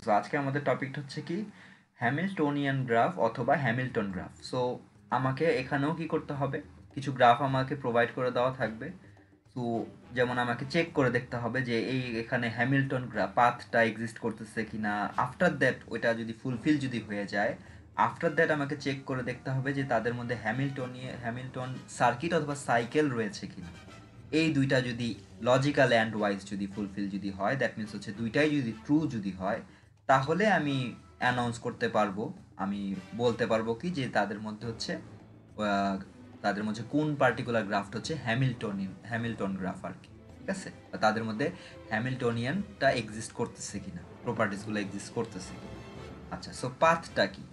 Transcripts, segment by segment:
So আজকে আমাদের টপিকটা হচ্ছে কি হ্যামিল্টনিয়ান গ্রাফ অথবা হ্যামিল্টন গ্রাফ। সো আমাকে এখানেও কি করতে হবে, কিছু গ্রাফ আমাকে প্রোভাইড করে দেওয়া থাকবে। সো যেমন আমাকে চেক করে দেখতে হবে যে এই এখানে হ্যামিল্টন গ্রাফ পাথটা এক্সিস্ট করতেছে কি না। আফটার দ্যাট ওইটা যদি ফুলফিল যদি হয়ে যায়, আফটার দ্যাট আমাকে চেক করে দেখতে হবে যে তাদের মধ্যে হ্যামিল্টন সার্কিট অথবা সাইকেল রয়েছে কিনা। এই দুইটা যদি লজিক্যাল অ্যান্ড ওয়াইজ যদি ফুলফিল যদি হয়, দ্যাট মিনস হচ্ছে দুইটাই যদি ট্রু যদি হয়, তাহলে আমি অ্যানাউন্স করতে পারবো, আমি বলতে পারবো কি যে তাদের মধ্যে হচ্ছে তাদের মধ্যে কোন পার্টিকুলার গ্রাফটা হচ্ছে হ্যামিল্টন গ্রাফ আর কি। ঠিক আছে, তাদের মধ্যে হ্যামিল্টনিয়ানটা এক্সিস্ট করতেছে কিনা, প্রপার্টিসগুলো এক্সিস্ট করতেছে কিনা। আচ্ছা, সো পাথটা কি?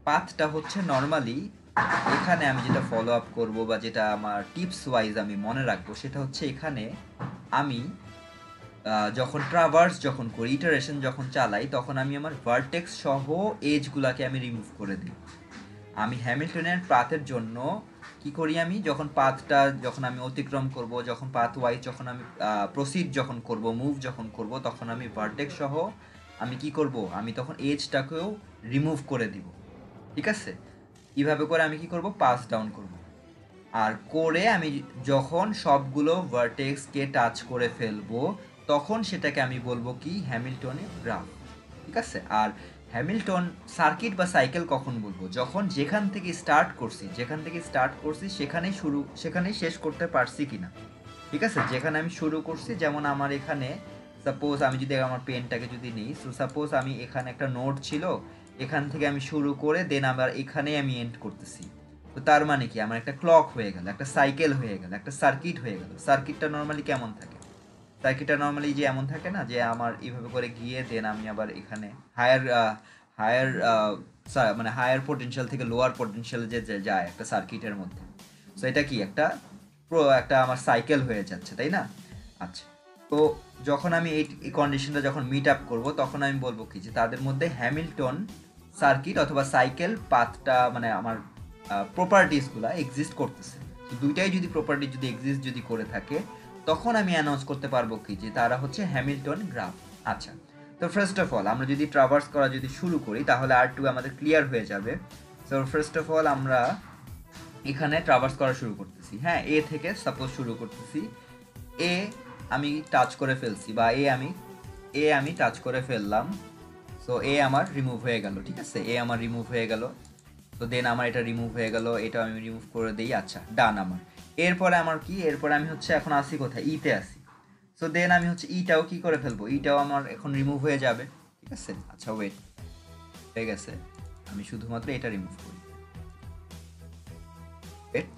পাথটা হচ্ছে নর্মালি এখানে আমি যেটা ফলো আপ করবো বা যেটা আমার টিপস ওয়াইজ আমি মনে রাখবো, সেটা হচ্ছে এখানে আমি যখন ট্রাভার্স যখন করি, ইটারেশন যখন চালাই, তখন আমি আমার ভার্টেক্স সহ এজগুলাকে আমি রিমুভ করে দিই। আমি হ্যামিল্টনের পাথের জন্য কি করি, আমি যখন পাথটা যখন আমি অতিক্রম করব, যখন পাথ ওয়াইজ যখন আমি প্রসিড যখন করব, মুভ যখন করব, তখন আমি ভার্টেক্স সহ আমি কি করব, আমি তখন এজটাকেও রিমুভ করে দিব। ঠিক আছে, এইভাবে করে আমি কি করব, পাস ডাউন করব। আর করে আমি যখন সবগুলো ভার্টেক্সকে টাচ করে ফেলবো, তখন সেটাকে আমি বলবো কি হ্যামিল্টনের গ্রাফ। ঠিক আছে, আর হ্যামিল্টন সার্কিট বা সাইকেল কখন বলবো, যখন যেখান থেকে স্টার্ট করছি সেখানেই শেষ করতে পারছি কিনা। ঠিক আছে, যেখানে আমি শুরু করছি, যেমন আমার এখানে সাপোজ আমি যদি আমার পেনটাকে যদি নিই, সো সাপোজ আমি এখানে একটা নোট ছিল, এখান থেকে আমি শুরু করে দেন আবার এখানেই আমি এন্ড করতেছি। তো তার মানে কি, আমার একটা ক্লক হয়ে গেল, একটা সাইকেল হয়ে গেল, একটা সার্কিট হয়ে গেল। সার্কিটটা নর্মালি কেমন থাকে, সার্কিটটা নর্মালি যে এমন থাকে না, যে আমার এইভাবে করে গিয়ে দেন আমি আবার এখানে হায়ার হায়ার মানে হায়ার পোটেনশিয়াল থেকে লোয়ার পোটেনশিয়াল যে যায় একটা সার্কিটের মধ্যে। সো এটা কি একটা আমার সাইকেল হয়ে যাচ্ছে, তাই না? আচ্ছা, তো যখন আমি এই কন্ডিশনটা যখন মিট আপ করবো, তখন আমি বলবো কি যে তাদের মধ্যে হ্যামিল্টন সার্কিট অথবা সাইকেল পাথটা মানে আমার প্রপার্টিসগুলো এক্সিস্ট করতেছে। তো দুইটাই যদি প্রপার্টি যদি এক্সিস্ট যদি করে থাকে, তখন আমি অ্যানাউন্স করতে পারবো কি যে তারা হচ্ছে হ্যামিল্টন গ্রাফ। আচ্ছা, তো ফার্স্ট অফ অল আমরা যদি ট্রাভার্স করা যদি শুরু করি, তাহলে আর টু আমাদের ক্লিয়ার হয়ে যাবে। সো ফার্স্ট অফ অল আমরা এখানে ট্রাভার্স করা শুরু করতেছি। হ্যাঁ, এ থেকে সাপোজ শুরু করতেছি। এ আমি টাচ করে ফেলছি, বা এ আমি টাচ করে ফেললাম। সো এ আমার রিমুভ হয়ে গেল। ঠিক আছে, এ আমার রিমুভ হয়ে গেল। তো দেন আমার এটা রিমুভ হয়ে গেল, এটা আমি রিমুভ করে দিই। আচ্ছা, ডান আমার। এরপরে আমার কি, এরপরে আমি হচ্ছে এখন আসি কোথায়, ইতে আসি। সো দেন আমি হচ্ছে ইটাও কি করে ফেলবো, ইটাও আমার এখন রিমুভ হয়ে যাবে। ঠিক আছে, আচ্ছা ওয়েট, হয়ে গেছে। আমি শুধুমাত্র এটা রিমুভ করি। ওয়েট,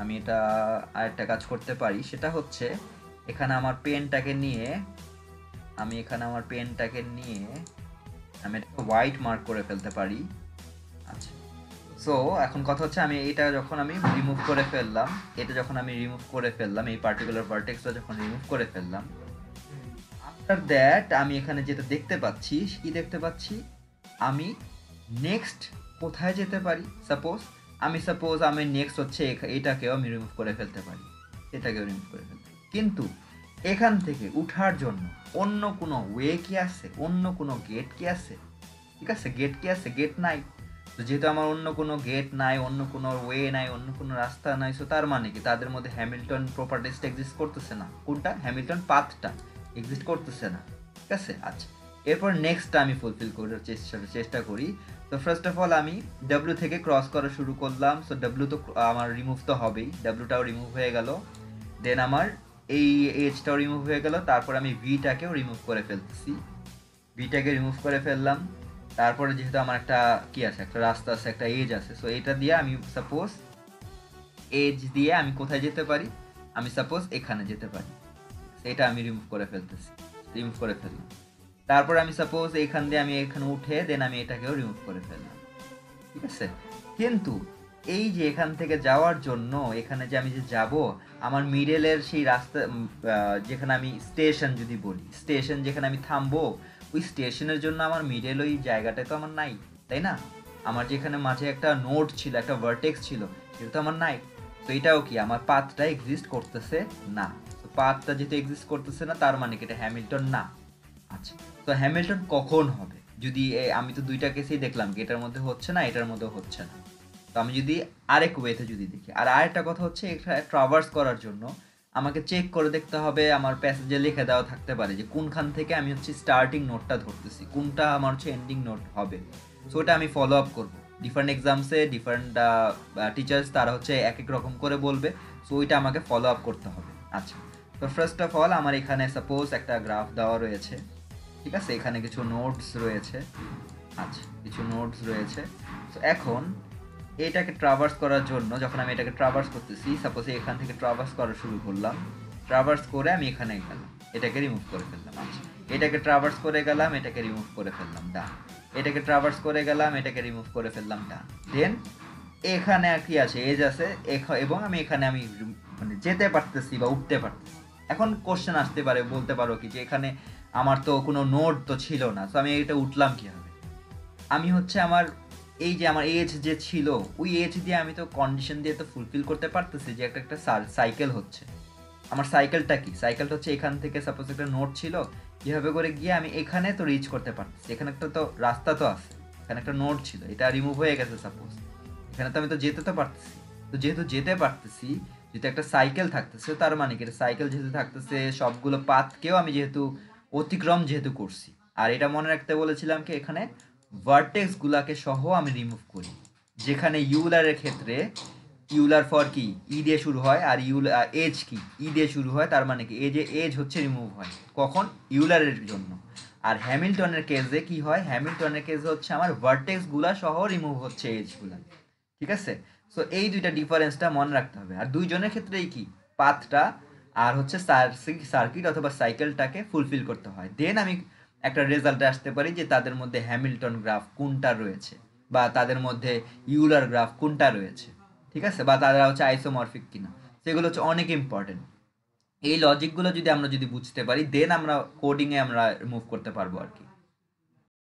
আমি এটা আরেকটা কাজ করতে পারি, সেটা হচ্ছে এখানে আমার পেনটাকে নিয়ে আমি এটা হোয়াইট মার্ক করে ফেলতে পারি। আচ্ছা, সো এখন কথা হচ্ছে আমি এটা যখন আমি রিমুভ করে ফেললাম, এই পার্টিকুলার ভার্টেক্সটা যখন রিমুভ করে ফেললাম, আফটার দ্যাট আমি এখানে যেটা দেখতে পাচ্ছি, কি দেখতে পাচ্ছি, আমি নেক্সট কোথায় যেতে পারি। সাপোজ আমি নেক্সট হচ্ছে এটাকেও আমি রিমুভ করে ফেলতে পারি, এটাকেও রিমুভ করে ফেলতে পারি। কিন্তু এখান থেকে উঠার জন্য অন্য কোনো ওয়ে কি আছে, অন্য কোনো গেট কি আছে? ঠিক আছে, গেট কি আছে? গেট নাই। তো যেহেতু আমার অন্য কোনো গেট নাই, অন্য কোনো ওয়ে নাই, অন্য কোনো রাস্তা নাই, সো তার মানে কি তাদের মধ্যে হ্যামিল্টন প্রপার্টিসটা এক্সিস্ট করতেছে না। কোনটা? হ্যামিল্টন পাথটা এক্সিস্ট করতেছে না। ঠিক আছে, আচ্ছা, এরপর নেক্সটটা আমি ফুলফিল করার চেষ্টা করি। তো ফার্স্ট অফ অল আমি ডাব্লিউ থেকে ক্রস করা শুরু করলাম। সো ডাব্লিউ তো আমার রিমুভ তো হবেই, ডাব্লিউটাও রিমুভ হয়ে গেল। দেন আমার এই এজটাও রিমুভ হয়ে গেল। তারপর আমি ভিটাকেও রিমুভ করে ফেলতেছি, ভিটাকে রিমুভ করে ফেললাম। তারপরে যেহেতু আমার একটা কি আছে, একটা রাস্তা আছে, একটা এজ আছে, সো এটা দিয়ে আমি সাপোজ এজ দিয়ে আমি কোথায় যেতে পারি, আমি সাপোজ এখানে যেতে পারি। এটা আমি রিমুভ করে ফেললাম। তারপর আমি সাপোজ এখান দিয়ে আমি এখানে উঠে দেন আমি এটাকেও রিমুভ করে ফেললাম। ঠিক আছে, কিন্তু এই যে এখান থেকে যাওয়ার জন্য, এখানে যে আমি যে যাব, আমার মিডলের সেই রাস্তা যেখানে আমি স্টেশন যদি বলি, স্টেশন যেখানে আমি থামবো, ওই স্টেশনের জন্য আমার মিডল ওই জায়গাটা তো আমার নাই, তাই না? আমার যেখানে মাঝে একটা নোড ছিল, একটা ভার্টেক্স ছিল, সেটা তো আমার নাই। তো এটাও কি, আমার পাথটা এক্সিস্ট করতেছে না। তো পাথটা যেহেতু এক্সিস্ট করতেছে না, তার মানে কি এটা হ্যামিল্টন না। আচ্ছা, তো হ্যামিল্টন কখন হবে? যদি আমি তো দুইটা কেসেই দেখলাম কি এটার মধ্যে হচ্ছে না, এটার মধ্যেও হচ্ছে না। তো আমি যদি আরেক ওয়েতে যদি দেখি, আর আরেকটা কথা হচ্ছে এটা ট্রাভার্স করার জন্য আমাকে চেক করে দেখতে হবে, আমার প্যাসেজে লিখে দেওয়া থাকতে পারে যে কোনখান থেকে আমি হচ্ছে স্টার্টিং নোটটা ধরতেছি, কোনটা আমার হচ্ছে এন্ডিং নোট হবে। সো ওটা আমি ফলো আপ করবো। ডিফারেন্ট এক্সামসে ডিফারেন্ট টিচার্স তারা হচ্ছে এক এক রকম করে বলবে। সো ওইটা আমাকে ফলো আপ করতে হবে। আচ্ছা, তো ফার্স্ট অফ অল আমার এখানে সাপোজ একটা গ্রাফ দেওয়া রয়েছে, ঠিক আছে, এখানে কিছু নোটস রয়েছে। আচ্ছা, কিছু নোটস রয়েছে। তো এখন এটাকে ট্রাভার্স করার জন্য যখন আমি এটাকে ট্রাভার্স করতেছি, সাপোজ এখান থেকে ট্রাভার্স করা শুরু করলাম, ট্রাভার্স করে আমি এখানে গেলাম, এটাকে রিমুভ করে ফেললাম। আচ্ছা, এটাকে ট্রাভার্স করে গেলাম, এটাকে রিমুভ করে ফেললাম, ডান। এটাকে ট্রাভার্স করে গেলাম, এটাকে রিমুভ করে ফেললাম, ডান। দেন এখানে কি আছে, এজ আছে, এবং আমি এখানে আমি মানে যেতে পারতেছি বা উঠতে পারতেছি। এখন কোশ্চেন আসতে পারে, বলতে পারো কি যে এখানে আমার তো কোনো নোট তো ছিল না, তো আমি এটা উঠলাম কিভাবে? আমি হচ্ছে আমার এই যে আমার এজ যে ছিল, ওই এজ দিয়ে আমি তো কন্ডিশন দিয়ে তো ফুলফিল করতে পারতেছি যে একটা একটা সাইকেল হচ্ছে। আমার সাইকেলটা কি, সাইকেলটা হচ্ছে এখান থেকে সাপোজ একটা নোট ছিল, এভাবে করে গিয়ে আমি এখানে তো রিচ করতে পারতেছি। এখানে একটা তো রাস্তা তো আছে, এখানে একটা নোট ছিল, এটা রিমুভ হয়ে গেছে সাপোজ, এখানে তো আমি তো যেতে তো পারতেছি। তো যেহেতু যেতে পারতেছি, যেহেতু একটা সাইকেল থাকতেছে, তার মানে কি সাইকেল যেহেতু থাকতেছে, সবগুলো পাথকেও আমি যেহেতু অতিক্রম যেহেতু করছি। আর এটা মনে রাখতে বলেছিলাম কি এখানে ভার্টেক্স গুলাকে সহ আমি রিমুভ করি। যেখানে ইউলারের ক্ষেত্রে ইউলার ফর কি ই দিয়ে শুরু হয়, আর এজ কি ই দিয়ে শুরু হয়, তার মানে কি এজ হচ্ছে রিমুভ হয় কখন, ইউলারের জন্য। আর হ্যামিল্টনের কেসে কি হয়, হ্যামিল্টনের কেসে হচ্ছে আমার ভার্টেক্স গুলা সহ রিমুভ হচ্ছে এজ গুলা, ঠিক আছে। সো এই দুইটা ডিফারেন্সটা মনে রাখতে হবে। আর দুইজনের ক্ষেত্রেই কি পাথটা আর হচ্ছে সার্কিট অথবা সাইকেলটাকে ফুলফিল করতে হয়, দেন আমি একটা রেজাল্টে আসতে পারি যে তাদের মধ্যে হ্যামিল্টন গ্রাফ কোনটা রয়েছে, বা তাদের মধ্যে ইউলার গ্রাফ কোনটা রয়েছে, ঠিক আছে, বা তারা হচ্ছে আইসোমরফিক কিনা। সেগুলো হচ্ছে অনেক ইম্পর্টেন্ট। এই লজিকগুলো যদি আমরা বুঝতে পারি, দেন আমরা কোডিংয়ে আমরা মুভ করতে পারবো আর কি।